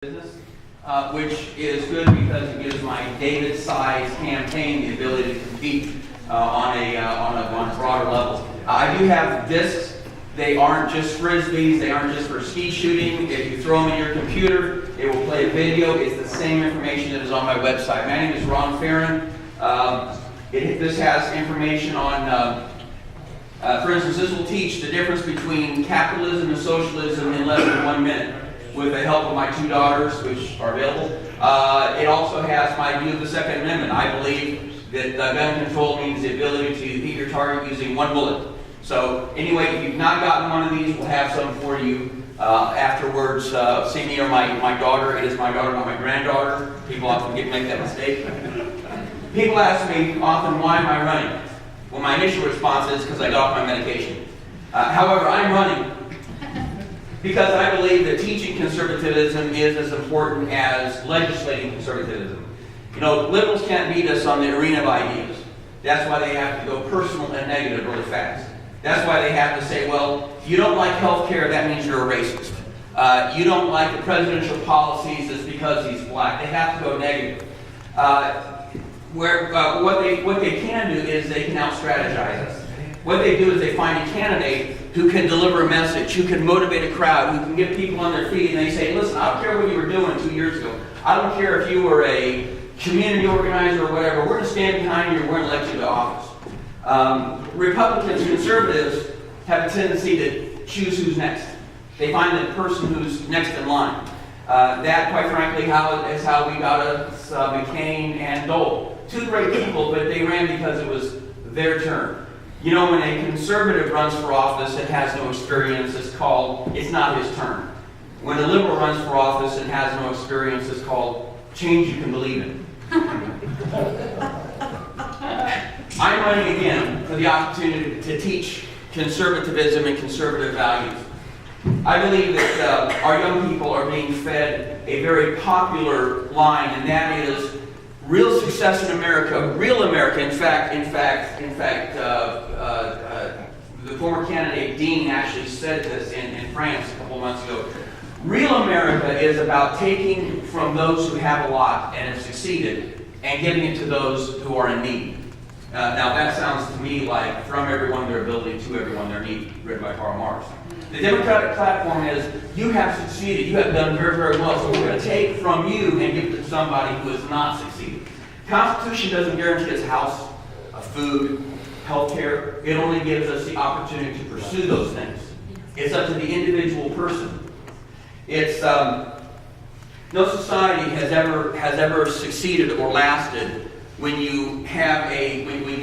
business, which is good because it gives my David-sized campaign the ability to compete on a broader level. I do have discs. They aren't just frisbees. They aren't just for ski shooting. If you throw them in your computer, it will play a video. It's the same information that is on my website. My name is Ferrin. This has information on, for instance, this will teach the difference between capitalism and socialism in less than 1 minute, with the help of my two daughters, which are available. It also has my view of the Second Amendment. I believe that gun control means the ability to hit your target using one bullet. So anyway, if you've not gotten one of these, we'll have some for you afterwards. See me or my daughter. It is my daughter, not my granddaughter. People often make that mistake. People ask me often, why am I running? Well, my initial response is because I got off my medication. However, I'm running because I believe that teaching conservatism is as important as legislating conservatism. You know, liberals can't beat us on the arena of ideas. That's why they have to go personal and negative really fast. That's why they have to say, well, you don't like health care, that means you're a racist. You don't like the presidential policies, it's because he's black. They have to go negative. What they can do is they can out-strategize us. What they do is they find a candidate who can deliver a message, who can motivate a crowd, who can get people on their feet, and they say, listen, I don't care what you were doing 2 years ago. I don't care if you were a community organizer or whatever. We're going to stand behind you and we're going to elect you to office. Republicans, conservatives, have a tendency to choose who's next. They find the person who's next in line. That, quite frankly, is how we got us McCain and Dole. Two great people, but they ran because it was their turn. You know, when a conservative runs for office and has no experience, it's not his turn. When a liberal runs for office and has no experience, it's called change you can believe in. I'm running again for the opportunity to teach conservatism and conservative values. I believe that our young people are being fed a very popular line, and that is real success in America, real America. In fact, the former candidate Dean actually said this in France a couple of months ago. Real America is about taking from those who have a lot and have succeeded and giving it to those who are in need. Now that sounds to me like from everyone their ability to everyone their need, written by Karl Marx. The Democratic platform is, you have succeeded, you have done very, very well, so we're going to take from you and give it to somebody who has not succeeded. The Constitution doesn't guarantee us house, food, health care. It only gives us the opportunity to pursue those things. It's up to the individual person. It's no society has ever succeeded or lasted when you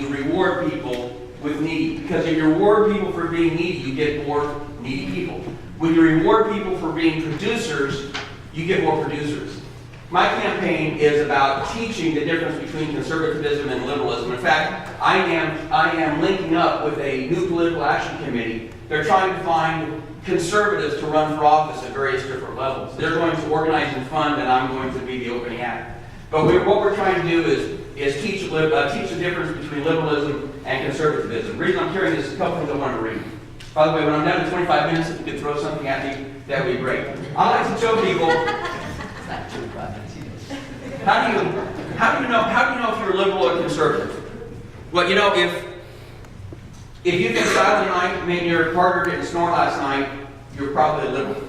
reward people with need. Because if you reward people for being needy, you get more needy people. When you reward people for being producers, you get more producers. My campaign is about teaching the difference between conservatism and liberalism. In fact, I am linking up with a new political action committee. They're trying to find conservatives to run for office at various different levels. They're going to organize and fund, and I'm going to be the opening act. But what we're trying to do is teach the difference between liberalism and conservatism. The reason I'm carrying this is a couple things I wanted to read. By the way, when I'm down to 25 minutes, if you could throw something at me, that would be great. I like to show people. How do you know if you're liberal or conservative? Well, you know, if you think Silent Night made your partner didn't snore last night, you're probably a liberal.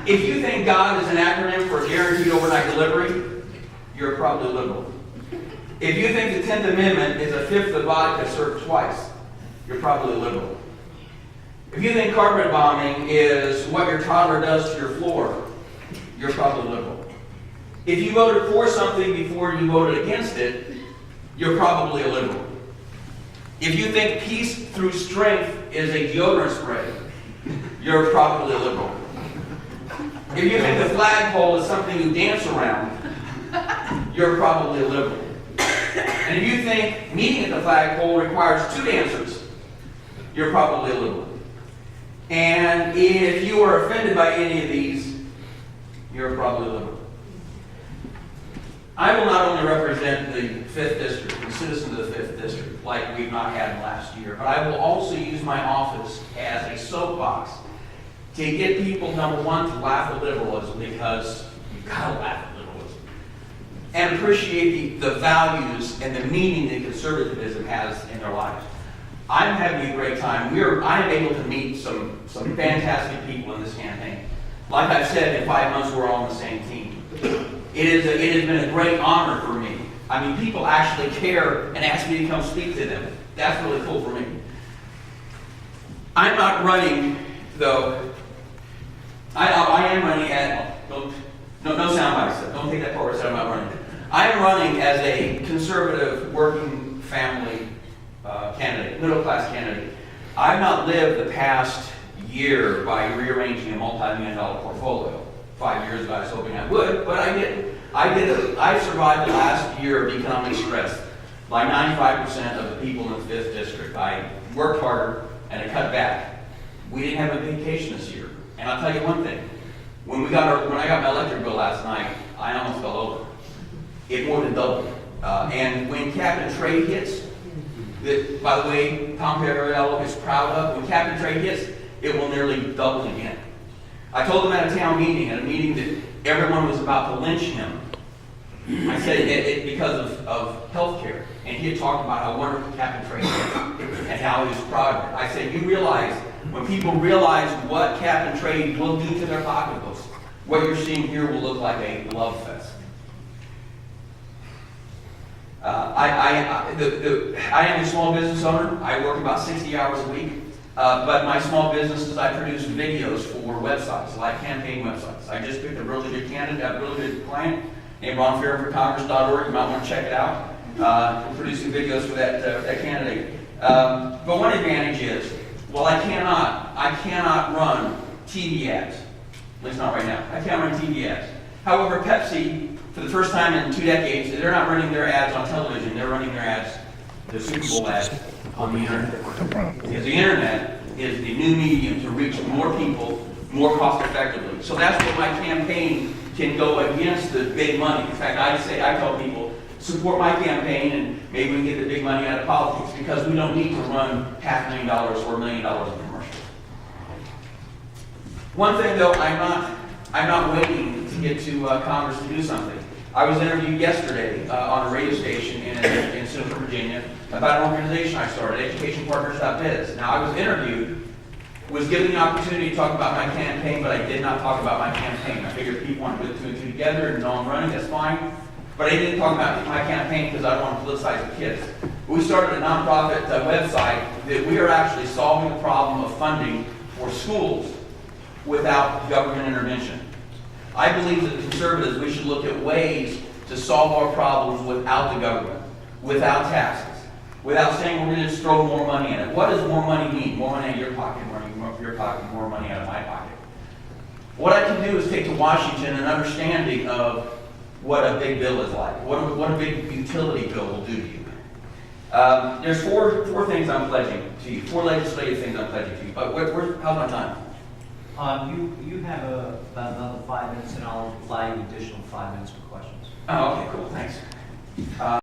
If you think God is an acronym for guaranteed overnight delivery, you're probably a liberal. If you think the 10th Amendment is a fifth of vodka served twice, you're probably a liberal. If you think carpet bombing is what your toddler does to your floor, you're probably a liberal. If you voted for something before you voted against it, you're probably a liberal. If you think peace through strength is a deodorant spray, you're probably a liberal. If you think the flagpole is something you dance around, you're probably a liberal. And if you think meeting at the flagpole requires two dancers, you're probably a liberal. And if you are offended by any of these, you're probably a liberal. I will not only represent the 5th District, the citizens of the 5th District, like we've not had last year, but I will also use my office as a soapbox to get people, number one, to laugh at liberalism, because you've got to laugh at liberalism, and appreciate the values and the meaning that conservatism has in their lives. I'm having a great time. I am able to meet some fantastic people in this campaign. Like I've said, in 5 months we're all on the same team. It has been a great honor for me. I mean, people actually care and ask me to come speak to them. That's really cool for me. I'm not running, though. I am running at, no sound bites. Don't take that part where I said I'm not running. I am running as a conservative working family candidate, middle class candidate. I've not lived the past year by rearranging a multi-million-dollar portfolio. 5 years ago I was hoping I would, but I didn't. I survived the last year of economic stress like 95% of the people in the 5th district. I worked harder and I cut back. We didn't have a vacation this year. And I'll tell you one thing. When I got my electric bill last night, I almost fell over. It more than doubled. And when cap and trade hits, that, by the way, Tom Ferrin is proud of, when cap and trade hits, it will nearly double again. I told him at a town meeting, at a meeting that everyone was about to lynch him. I said it because of health care. And he had talked about how wonderful cap and trade is and how he was proud of it. I said, you realize, when people realize what cap and trade will do to their pocketbooks, what you're seeing here will look like a love fest. I am a small business owner. I work about 60 hours a week. But my small businesses, I produce videos for websites, like campaign websites. I just picked a really good candidate, a really good client, named Ron Ferrin for Congress.org. You might want to check it out. I'm producing videos for that candidate. But one advantage is, well, I cannot run TV ads. At least not right now. I can't run TV ads. However, Pepsi, for the first time in 2 decades, they're not running their ads on television. They're running their ads, the Super Bowl ads, on the internet. Because the internet is the new medium to reach more people more cost effectively. So that's where my campaign can go against the big money. In fact, I tell people, support my campaign and maybe we can get the big money out of politics, because we don't need to run $500,000 or $1 million in commercials. One thing though, I'm not waiting to get to Congress to do something. I was interviewed yesterday on a radio station in Central Virginia about an organization I started, educationpartners.biz. Now, I was interviewed, was given the opportunity to talk about my campaign, but I did not talk about my campaign. I figured people want to put 2 and 2 together and know I'm running, that's fine. But I didn't talk about my campaign because I don't want to politicize the kids. We started a nonprofit website that we are actually solving the problem of funding for schools without government intervention. I believe that the conservatives, we should look at ways to solve our problems without the government, without taxes, without saying we're going to just throw more money in it. What does more money mean? More money out of your pocket, more money out of my pocket. What I can do is take to Washington an understanding of what a big bill is like, what a big utility bill will do to you. There's four things I'm pledging to you, 4 legislative things I'm pledging to you. But how's my time? You have about another 5 minutes, and I'll allow you additional 5 minutes for questions. Oh, okay, cool, thanks.